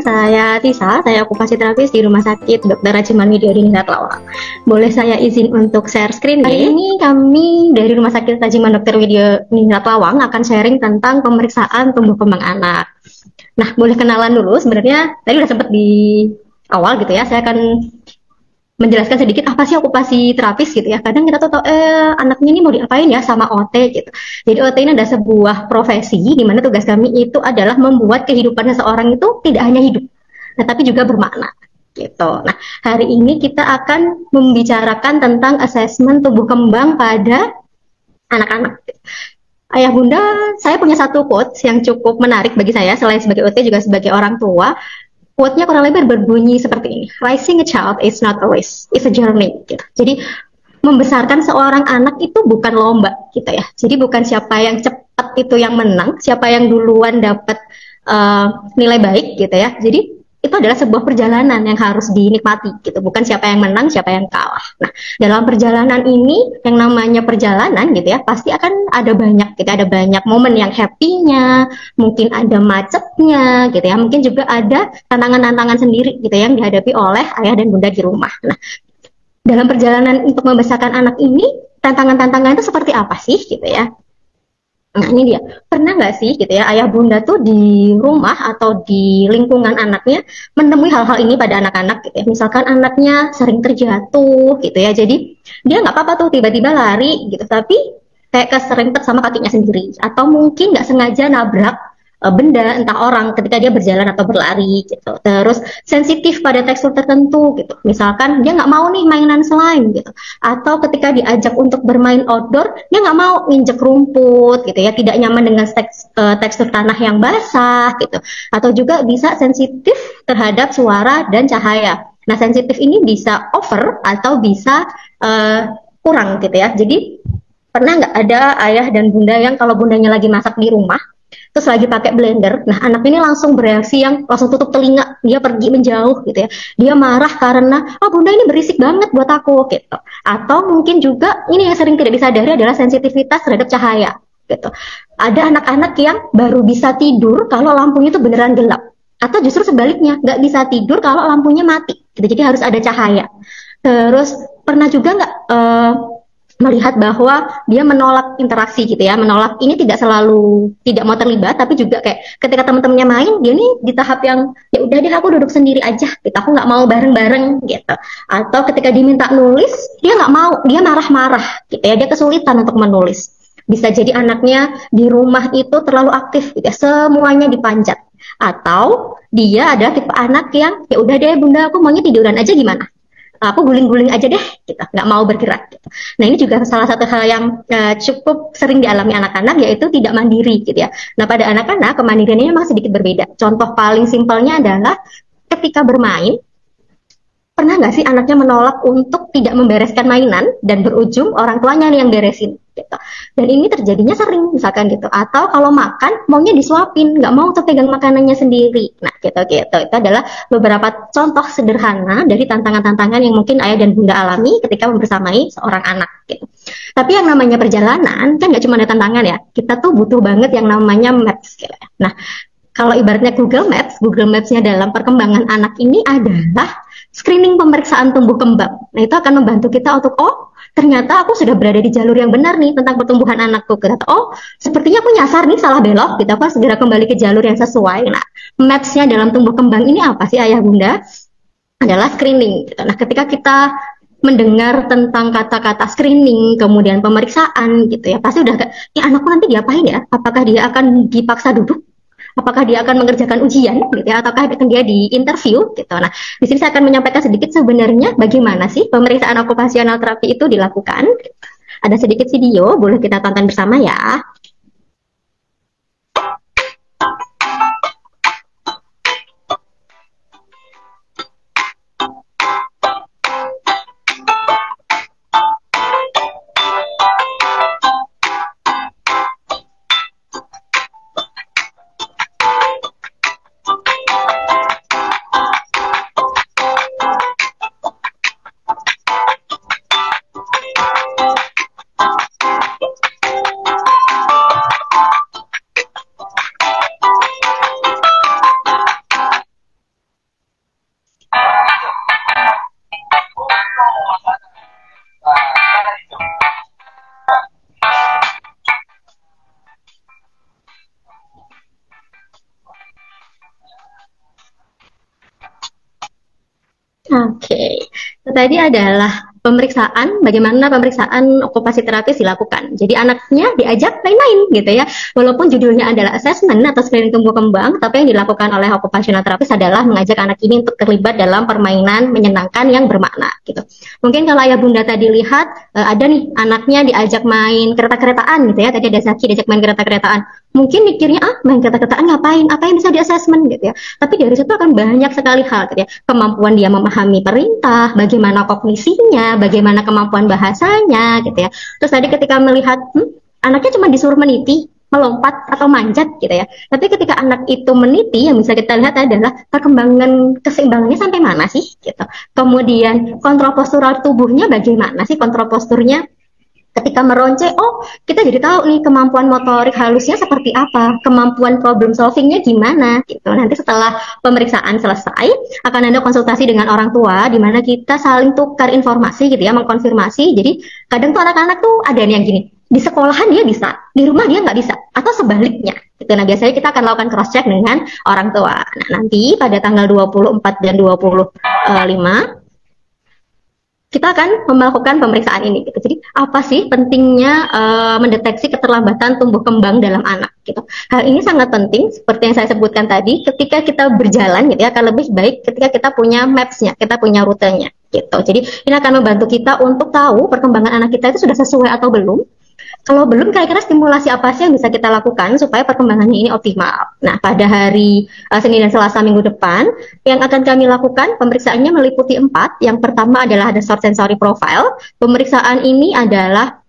saya Tisa, saya okupasi terapis di Rumah Sakit Dr. Rajiman Widya Diningrat Lawang. Boleh saya izin untuk share screen? Hari ini kami dari Rumah Sakit Rajiman Dr. Widya Diningrat Lawang akan sharing tentang pemeriksaan tumbuh kembang anak. Nah, boleh kenalan dulu. Sebenarnya tadi udah sempat di awal gitu ya, saya akan menjelaskan sedikit apa sih okupasi terapis gitu ya. Kadang kita tuh tahu anaknya ini mau diapain ya sama OT gitu. Jadi OT ini adalah sebuah profesi di mana tugas kami itu adalah membuat kehidupan seseorang itu tidak hanya hidup, nah, tapi juga bermakna gitu. Nah, hari ini kita akan membicarakan tentang asesmen tumbuh kembang pada anak-anak. Ayah bunda, saya punya satu quotes yang cukup menarik bagi saya selain sebagai OT juga sebagai orang tua. Quote-nya kurang lebih berbunyi seperti ini. Raising a child is not a race, it's a journey. Gitu. Jadi membesarkan seorang anak itu bukan lomba gitu ya. Jadi bukan siapa yang cepat itu yang menang, siapa yang duluan dapat nilai baik gitu ya. Jadi itu adalah sebuah perjalanan yang harus dinikmati gitu. Bukan siapa yang menang, siapa yang kalah. Nah, dalam perjalanan ini yang namanya perjalanan gitu ya, pasti akan ada banyak gitu, ada banyak momen yang happy-nya, mungkin ada macetnya gitu ya, mungkin juga ada tantangan-tantangan sendiri gitu yang dihadapi oleh ayah dan bunda di rumah. Nah, dalam perjalanan untuk membesarkan anak ini, tantangan-tantangan itu seperti apa sih gitu ya? Nah, ini dia. Pernah nggak sih gitu ya, ayah bunda tuh di rumah atau di lingkungan anaknya menemui hal-hal ini pada anak-anak gitu ya. Misalkan anaknya sering terjatuh gitu ya. Jadi dia nggak apa-apa tuh tiba-tiba lari gitu, tapi kayak keserempet sama kakinya sendiri. Atau mungkin nggak sengaja nabrak benda, entah orang ketika dia berjalan atau berlari gitu. Terus sensitif pada tekstur tertentu gitu. Misalkan dia nggak mau nih mainan slime gitu. Atau ketika diajak untuk bermain outdoor, dia nggak mau nginjek rumput gitu ya. Tidak nyaman dengan tekstur tanah yang basah gitu. Atau juga bisa sensitif terhadap suara dan cahaya. Nah, sensitif ini bisa over atau bisa kurang gitu ya. Jadi pernah nggak ada ayah dan bunda yang kalau bundanya lagi masak di rumah, terus lagi pakai blender, nah anak ini langsung bereaksi yang langsung tutup telinga, dia pergi menjauh gitu ya, dia marah karena bunda ini berisik banget buat aku gitu. Atau mungkin juga ini yang sering tidak disadari adalah sensitivitas terhadap cahaya gitu. Ada anak-anak yang baru bisa tidur kalau lampunya itu beneran gelap, atau justru sebaliknya nggak bisa tidur kalau lampunya mati gitu. Jadi harus ada cahaya. Terus pernah juga nggak melihat bahwa dia menolak interaksi gitu ya, menolak ini tidak selalu tidak mau terlibat, tapi juga kayak ketika teman-temannya main, dia nih di tahap yang ya udah deh aku duduk sendiri aja, gitu, aku nggak mau bareng-bareng gitu. Atau ketika diminta nulis, dia nggak mau, dia marah-marah gitu ya, dia kesulitan untuk menulis. Bisa jadi anaknya di rumah itu terlalu aktif gitu ya, semuanya dipanjat. Atau dia ada tipe anak yang ya udah deh bunda aku maunya tiduran aja gimana? Aku guling-guling aja deh, gitu, nggak mau bergerak. Gitu. Nah ini juga salah satu hal yang cukup sering dialami anak-anak, yaitu tidak mandiri, gitu ya. Nah pada anak-anak kemandiriannya memang sedikit berbeda. Contoh paling simpelnya adalah ketika bermain, pernah nggak sih anaknya menolak untuk tidak membereskan mainan dan berujung orang tuanya yang beresin gitu. Dan ini terjadinya sering misalkan gitu. Atau kalau makan maunya disuapin, nggak mau tuh pegang makanannya sendiri. Nah gitu-gitu. Itu adalah beberapa contoh sederhana dari tantangan-tantangan yang mungkin ayah dan bunda alami ketika membersamai seorang anak gitu. Tapi yang namanya perjalanan kan nggak cuma ada tantangan ya. Kita tuh butuh banget yang namanya maps gitu ya. Nah kalau ibaratnya Google Maps-nya dalam perkembangan anak ini adalah screening pemeriksaan tumbuh kembang. Nah, itu akan membantu kita untuk, ternyata aku sudah berada di jalur yang benar nih tentang pertumbuhan anakku. Ternyata, sepertinya aku nyasar nih, salah belok, gitu. Aku harus segera kembali ke jalur yang sesuai. Nah, maps-nya dalam tumbuh kembang ini apa sih, ayah bunda? Adalah screening. Gitu. Nah, ketika kita mendengar tentang kata-kata screening, kemudian pemeriksaan, gitu ya, pasti udah kayak, anakku nanti diapain ya? Apakah dia akan dipaksa duduk? Apakah dia akan mengerjakan ujian, gitu ya, ataukah akan dia di interview, gitu. Nah, di sini saya akan menyampaikan sedikit sebenarnya bagaimana sih pemeriksaan okupasional terapi itu dilakukan. Ada sedikit video, boleh kita tonton bersama ya. Oke, itu tadi adalah pemeriksaan, bagaimana pemeriksaan okupasi terapis dilakukan. Jadi anaknya diajak main-main gitu ya. Walaupun judulnya adalah assessment atau screening tumbuh kembang, tapi yang dilakukan oleh okupasional terapis adalah mengajak anak ini untuk terlibat dalam permainan menyenangkan yang bermakna gitu. Mungkin kalau ayah bunda tadi lihat ada nih anaknya diajak main kereta-keretaan gitu ya. Tadi ada Zaki diajak main kereta-keretaan. Mungkin mikirnya main kereta-keretaan ngapain? Apa yang bisa di assessment gitu ya. Tapi dari situ akan banyak sekali hal gitu ya. Kemampuan dia memahami perintah, bagaimana kognisinya, bagaimana kemampuan bahasanya gitu ya. Terus tadi ketika melihat anaknya cuma disuruh meniti, melompat atau manjat gitu ya. Tapi ketika anak itu meniti, yang bisa kita lihat adalah perkembangan keseimbangannya sampai mana sih gitu. Kemudian kontrol postural tubuhnya bagaimana sih kontrol posturnya. Ketika meronce, oh kita jadi tahu nih kemampuan motorik halusnya seperti apa, kemampuan problem solvingnya gimana gitu. Nanti setelah pemeriksaan selesai, akan ada konsultasi dengan orang tua, di mana kita saling tukar informasi gitu ya, mengkonfirmasi. Jadi kadang tuh anak-anak tuh ada yang gini, di sekolahan dia bisa, di rumah dia nggak bisa, atau sebaliknya. Gitu. Nah biasanya kita akan lakukan cross check dengan orang tua. Nah nanti pada tanggal 24 dan 25 kita akan melakukan pemeriksaan ini gitu. Jadi apa sih pentingnya mendeteksi keterlambatan tumbuh kembang dalam anak gitu. Hal ini sangat penting seperti yang saya sebutkan tadi, ketika kita berjalan gitu ya, akan lebih baik ketika kita punya maps-nya, kita punya rutenya gitu. Jadi ini akan membantu kita untuk tahu perkembangan anak kita itu sudah sesuai atau belum. Kalau belum, kira-kira stimulasi apa sih yang bisa kita lakukan supaya perkembangannya ini optimal. Nah, pada hari Senin dan Selasa minggu depan, yang akan kami lakukan pemeriksaannya meliputi 4. Yang pertama adalah ada short sensory profile. Pemeriksaan ini adalah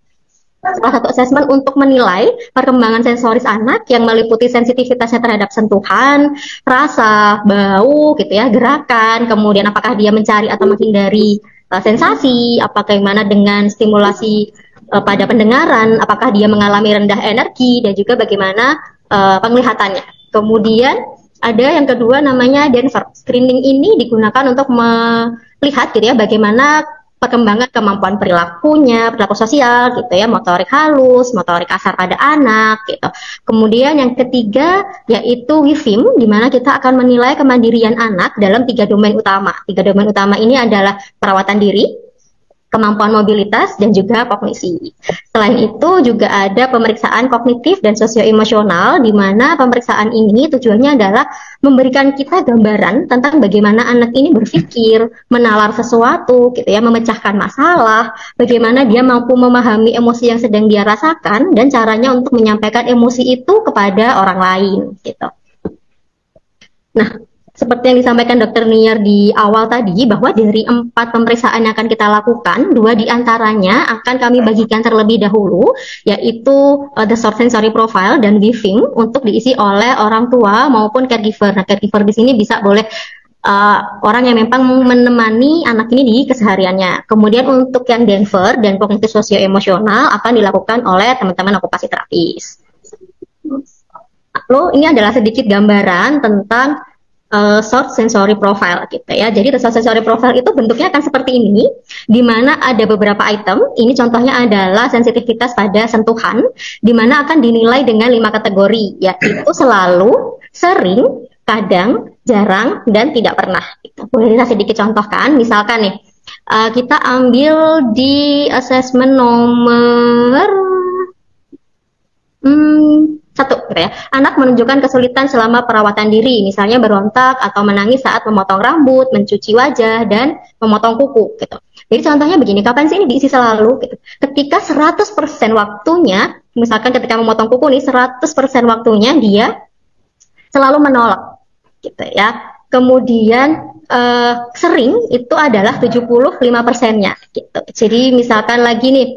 salah satu assessment untuk menilai perkembangan sensoris anak yang meliputi sensitivitasnya terhadap sentuhan, rasa, bau, gitu ya, gerakan, kemudian apakah dia mencari atau menghindari sensasi, apakah gimana dengan stimulasi pada pendengaran, apakah dia mengalami rendah energi, dan juga bagaimana penglihatannya. Kemudian ada yang kedua namanya Denver. Screening ini digunakan untuk melihat gitu ya bagaimana perkembangan kemampuan perilakunya, perilaku sosial gitu ya, motorik halus, motorik kasar pada anak gitu. Kemudian yang ketiga yaitu WIFIM, di mana kita akan menilai kemandirian anak dalam 3 domain utama. 3 domain utama ini adalah perawatan diri, kemampuan mobilitas, dan juga kognisi. Selain itu juga ada pemeriksaan kognitif dan sosioemosional, di mana pemeriksaan ini tujuannya adalah memberikan kita gambaran tentang bagaimana anak ini berpikir, menalar sesuatu, gitu ya, memecahkan masalah, bagaimana dia mampu memahami emosi yang sedang dia rasakan, dan caranya untuk menyampaikan emosi itu kepada orang lain, gitu. Nah, seperti yang disampaikan Dr. Niar di awal tadi, bahwa dari 4 pemeriksaan yang akan kita lakukan, 2 diantaranya akan kami bagikan terlebih dahulu, yaitu the short sensory profile dan briefing untuk diisi oleh orang tua maupun caregiver. Nah, caregiver di sini bisa boleh orang yang memang menemani anak ini di kesehariannya. Kemudian untuk yang Denver dan kognitif sosioemosional akan dilakukan oleh teman-teman okupasi terapis. Lalu ini adalah sedikit gambaran tentang short sensory profile gitu ya. Jadi short sensory profile itu bentuknya akan seperti ini, di mana ada beberapa item. Ini contohnya adalah sensitivitas pada sentuhan, di mana akan dinilai dengan 5 kategori, yaitu selalu, sering, kadang, jarang, dan tidak pernah. Gitu. Boleh saya sedikit contohkan, misalkan nih, kita ambil di assessment nomor 1 gitu ya. Anak menunjukkan kesulitan selama perawatan diri, misalnya berontak atau menangis saat memotong rambut, mencuci wajah, dan memotong kuku gitu. Jadi contohnya begini, kapan sih ini diisi selalu gitu. Ketika 100% waktunya, misalkan ketika memotong kuku nih 100% waktunya dia selalu menolak gitu ya. Kemudian sering itu adalah 75%-nya gitu. Jadi misalkan lagi nih,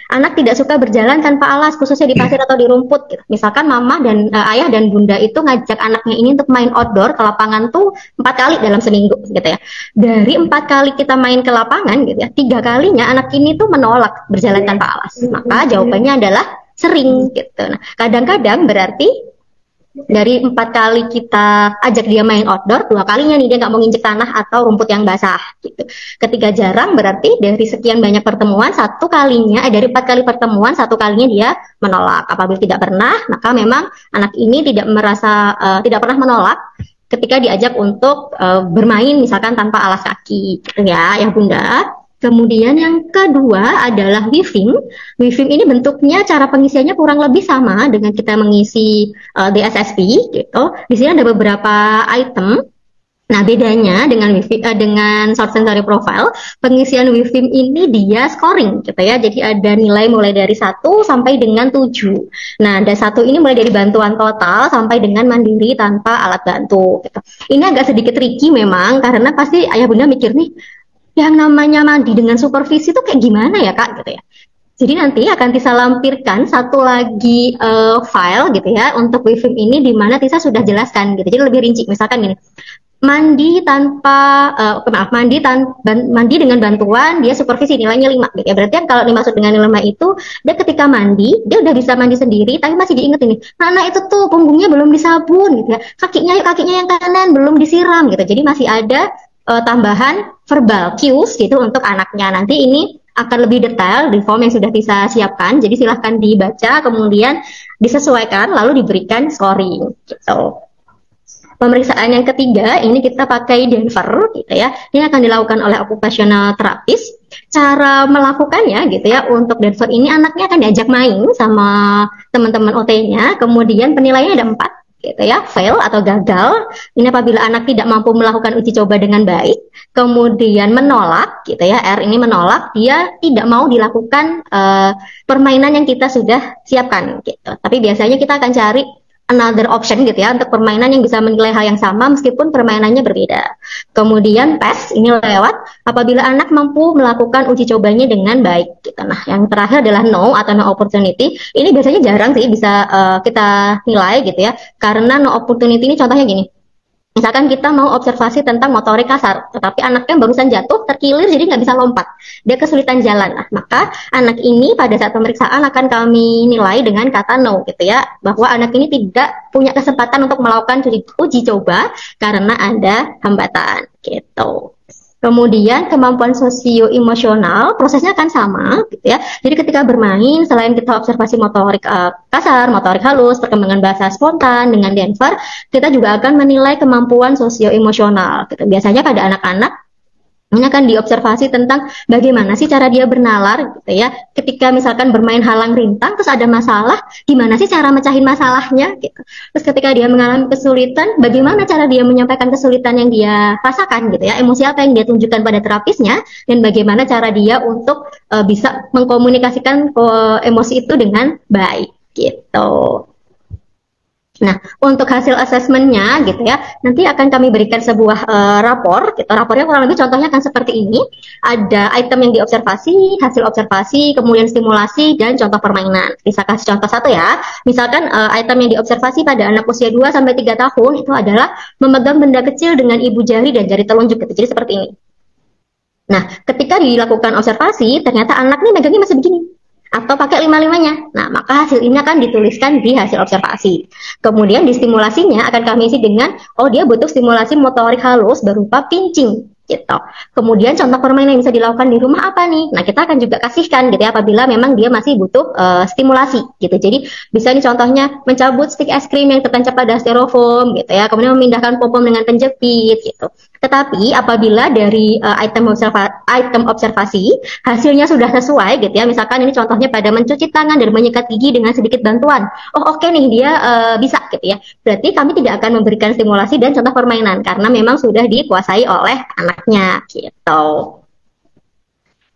anak tidak suka berjalan tanpa alas, khususnya di pasir atau di rumput. Gitu. Misalkan mama dan ayah dan bunda itu ngajak anaknya ini untuk main outdoor ke lapangan tuh 4 kali dalam seminggu, gitu ya. Dari 4 kali kita main ke lapangan, gitu ya, 3 kalinya anak ini tuh menolak berjalan tanpa alas. Maka jawabannya adalah sering, gitu. Nah, kadang-kadang berarti dari 4 kali kita ajak dia main outdoor, 2 kalinya nih dia nggak mau nginjek tanah atau rumput yang basah gitu. Ketika jarang berarti dari sekian banyak pertemuan 1 kalinya, dari 4 kali pertemuan 1 kalinya dia menolak. Apabila tidak pernah, maka memang anak ini tidak merasa tidak pernah menolak ketika diajak untuk bermain misalkan tanpa alas kaki gitu ya Bunda. Kemudian yang kedua adalah weaving. Weaving ini bentuknya, cara pengisiannya kurang lebih sama dengan kita mengisi DSSP gitu. Di sini ada beberapa item. Nah, bedanya dengan short sensory profile, pengisian weaving ini dia scoring gitu ya. Jadi ada nilai mulai dari 1 sampai dengan 7. Nah, ada 1 ini mulai dari bantuan total sampai dengan mandiri tanpa alat bantu gitu. Ini agak sedikit tricky memang, karena pasti ayah bunda mikir nih, yang namanya mandi dengan supervisi itu kayak gimana ya Kak gitu ya. Jadi nanti akan Tisa lampirkan satu lagi file gitu ya untuk weaving ini, di mana Tisa sudah jelaskan gitu. Jadi lebih rinci, misalkan gini, mandi mandi dengan bantuan dia supervisi nilainya 5 gitu ya. Berarti kan kalau dimaksud dengan nilai 5 itu dia ketika mandi dia udah bisa mandi sendiri, tapi masih diinget ini, nah itu tuh punggungnya belum disabun gitu ya, kakinya yang kanan belum disiram gitu. Jadi masih ada tambahan verbal cues gitu untuk anaknya. Nanti ini akan lebih detail di form yang sudah bisa siapkan, jadi silahkan dibaca kemudian disesuaikan lalu diberikan scoring gitu. Pemeriksaan yang ketiga ini kita pakai Denver gitu ya. Ini akan dilakukan oleh occupational therapist. Cara melakukannya gitu ya, untuk Denver ini anaknya akan diajak main sama teman-teman OT-nya. Kemudian penilaiannya ada 4 gitu ya, fail atau gagal. Ini apabila anak tidak mampu melakukan uji coba dengan baik. Kemudian menolak gitu ya, R ini menolak, dia tidak mau dilakukan permainan yang kita sudah siapkan gitu. Tapi biasanya kita akan cari another option gitu ya, untuk permainan yang bisa menilai hal yang sama meskipun permainannya berbeda. Kemudian pass ini lewat apabila anak mampu melakukan uji cobanya dengan baik gitu. Nah, yang terakhir adalah no atau no opportunity. Ini biasanya jarang sih bisa kita nilai gitu ya, karena no opportunity ini contohnya gini. Misalkan kita mau observasi tentang motorik kasar, tetapi anaknya barusan jatuh, terkilir, jadi nggak bisa lompat. Dia kesulitan jalan. Nah, maka anak ini pada saat pemeriksaan akan kami nilai dengan kata no, gitu ya. Bahwa anak ini tidak punya kesempatan untuk melakukan uji coba karena ada hambatan, gitu. Kemudian kemampuan sosio-emosional, prosesnya akan sama gitu ya. Jadi ketika bermain, selain kita observasi motorik kasar, motorik halus, perkembangan bahasa spontan dengan Denver, kita juga akan menilai kemampuan sosio-emosional gitu. Biasanya pada anak-anak ini akan diobservasi tentang bagaimana sih cara dia bernalar gitu ya. Ketika misalkan bermain halang rintang terus ada masalah, gimana sih cara mecahin masalahnya gitu. Terus ketika dia mengalami kesulitan, bagaimana cara dia menyampaikan kesulitan yang dia rasakan gitu ya. Emosi apa yang dia tunjukkan pada terapisnya, dan bagaimana cara dia untuk bisa mengkomunikasikan emosi itu dengan baik gitu. Nah, untuk hasil asesmennya gitu ya, nanti akan kami berikan sebuah rapor gitu. Rapornya kurang lebih contohnya akan seperti ini. Ada item yang diobservasi, hasil observasi, kemudian stimulasi, dan contoh permainan. Bisa kasih contoh satu ya. Misalkan item yang diobservasi pada anak usia 2-3 tahun itu adalah memegang benda kecil dengan ibu jari dan jari telunjuk gitu. Jadi seperti ini. Nah, ketika dilakukan observasi, ternyata anak nih megangnya masih begini, atau pakai 5-5-nya. Nah, maka hasil ini akan dituliskan di hasil observasi. Kemudian di stimulasinya akan kami isi dengan, oh dia butuh stimulasi motorik halus berupa pinching gitu. Kemudian contoh permainan yang bisa dilakukan di rumah apa nih? Nah, kita akan juga kasihkan gitu ya apabila memang dia masih butuh stimulasi gitu. Jadi bisa nih contohnya mencabut stik es krim yang tertancap pada styrofoam gitu ya. Kemudian memindahkan pom-pom dengan penjepit gitu. Tetapi apabila dari item observasi hasilnya sudah sesuai gitu ya, misalkan ini contohnya pada mencuci tangan dan menyikat gigi dengan sedikit bantuan, oh oke nih dia bisa gitu ya, berarti kami tidak akan memberikan stimulasi dan contoh permainan karena memang sudah dikuasai oleh anaknya gitu.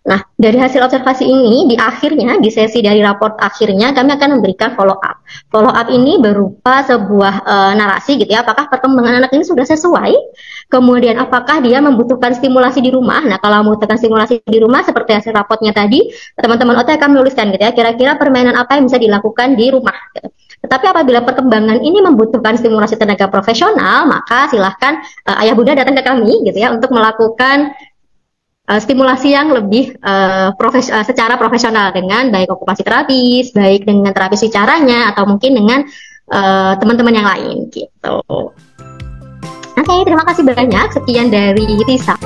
Nah, dari hasil observasi ini, di akhirnya, di sesi dari raport akhirnya, kami akan memberikan follow up. Follow up ini berupa sebuah narasi gitu ya, apakah perkembangan anak ini sudah sesuai, kemudian apakah dia membutuhkan stimulasi di rumah. Nah, kalau membutuhkan stimulasi di rumah, seperti hasil raportnya tadi, teman-teman OT akan menuliskan gitu ya, kira-kira permainan apa yang bisa dilakukan di rumah gitu. Tetapi apabila perkembangan ini membutuhkan stimulasi tenaga profesional, maka silahkan ayah bunda datang ke kami gitu ya, untuk melakukan stimulasi yang lebih secara profesional dengan baik okupasi terapis, baik dengan terapis bicaranya, atau mungkin dengan teman-teman yang lain gitu. Oke, terima kasih banyak. Sekian dari Tisa.